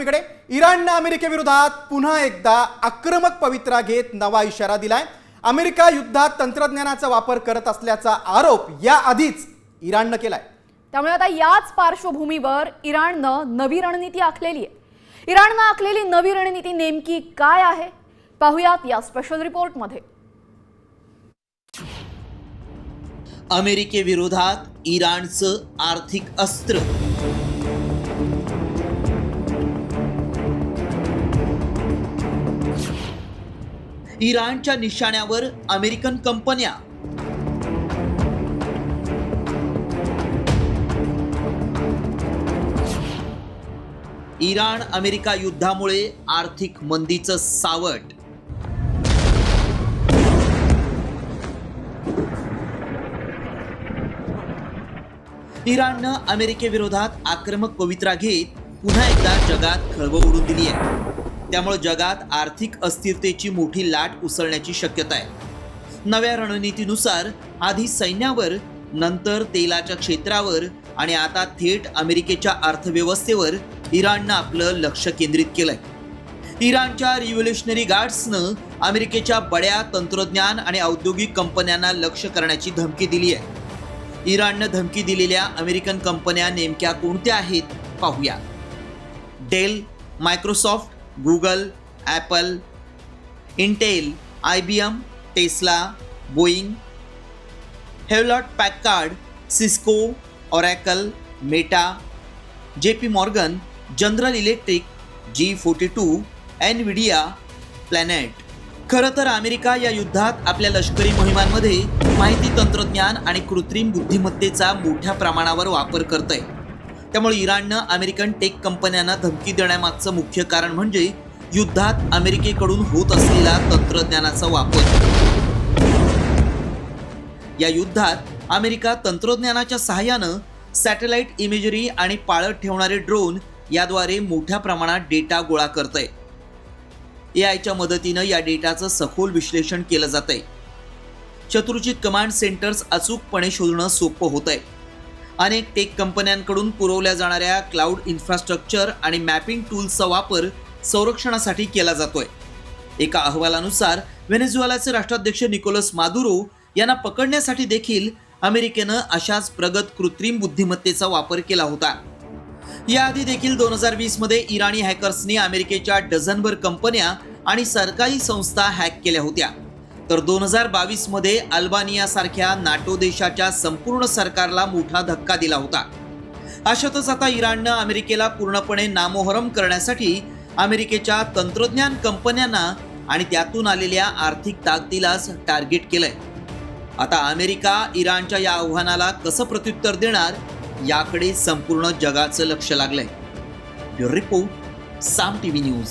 बातमीकडे. इराणनं अमेरिकेविरोधात पुन्हा एकदा आक्रमक पवित्रा घेत नवा इशारा दिलाय. अमेरिका युद्धात तंत्रज्ञानाचा वापर करत असल्याचा आरोप याआधीच इराणनं केलाय. त्यामुळे आता याच पार्श्वभूमीवर इराणनं नवी रणनीती आखलेली आहे. इराणनं आखलेली नवी रणनीती नेमकी काय आहे पाहूयात या स्पेशल रिपोर्टमध्ये. अमेरिकेविरोधात इराणचं आर्थिक अस्त्र. इराणच्या निशाण्यावर अमेरिकन कंपन्या. इराण अमेरिका युद्धामुळे आर्थिक मंदीचं सावट. इराणनं अमेरिकेविरोधात आक्रमक पवित्रा घेत पुन्हा एकदा जगात खळबळ उडून दिली आहे. त्यामुळे जगात आर्थिक अस्थिरतेची मोठी लाट उसळण्याची शक्यता आहे. नव्या रणनीतीनुसार आधी सैन्यावर, नंतर तेलाच्या क्षेत्रावर आणि आता थेट अमेरिकेच्या अर्थव्यवस्थेवर इराणनं आपलं लक्ष केंद्रित केलंय. इराणच्या रिव्होल्युशनरी गार्ड्सनं अमेरिकेच्या बड्या तंत्रज्ञान आणि औद्योगिक कंपन्यांना लक्ष्य करण्याची धमकी दिली आहे. इराणनं धमकी दिलेल्या अमेरिकन कंपन्या नेमक्या कोणत्या आहेत पाहूया. Dell, Microsoft, Google, Apple, Intel, IBM, Tesla, Boeing, Hewlett Packard, Cisco, Oracle, Meta, JP Morgan, General Electric, G42, Nvidia, planet. खरं तर अमेरिका या युद्धात आपल्या लष्करी मोहिमांमध्ये माहिती तंत्रज्ञान आणि कृत्रिम बुद्धिमत्तेचा मोठ्या प्रमाणावर वापर करतंय. त्यामुळे इराणनं अमेरिकन टेक कंपन्यांना धमकी देण्यामागचं मुख्य कारण म्हणजे युद्धात अमेरिकेकडून होत असलेला तंत्रज्ञानाचा वापर. या युद्धात अमेरिका तंत्रज्ञानाच्या सहाय्यानं सॅटेलाइट इमेजरी आणि पाळत ठेवणारे ड्रोन याद्वारे मोठ्या प्रमाणात डेटा गोळा करतंय. AIच्या मदतीनं या डेटाचं सखोल विश्लेषण केलं जातंय. शत्रूची कमांड सेंटर्स अचूकपणे शोधणं सोपं होतंय. अनेक टेक कंपन्यांकडून पुरवल्या जाणाऱ्या क्लाउड इन्फ्रास्ट्रक्चर आणि मॅपिंग टूल्सचा वापर संरक्षणासाठी केला जातोय. एका अहवालानुसार व्हेनेझुएलाचे राष्ट्राध्यक्ष निकोलस मादुरो यांना पकडण्यासाठी देखील अमेरिकेनं अशाच प्रगत कृत्रिम बुद्धिमत्तेचा वापर केला होता. याआधी देखील 2020 मध्ये इराणी हॅकर्सनी अमेरिकेच्या डझनभर कंपन्या आणि सरकारी संस्था हॅक केल्या होत्या. तर 2022 मध्ये अल्बानियासारख्या नाटो देशाच्या संपूर्ण सरकारला मोठा धक्का दिला होता. अशातच आता इराणनं अमेरिकेला पूर्णपणे नामोहरम करण्यासाठी अमेरिकेच्या तंत्रज्ञान कंपन्यांना आणि त्यातून आलेल्या आर्थिक ताकदीलाच टार्गेट केलंय. आता अमेरिका इराणच्या या आव्हानाला कसं प्रत्युत्तर देणार याकडे संपूर्ण जगाचं लक्ष लागलंय. ब्युरो रिपोर्ट, साम TV न्यूज.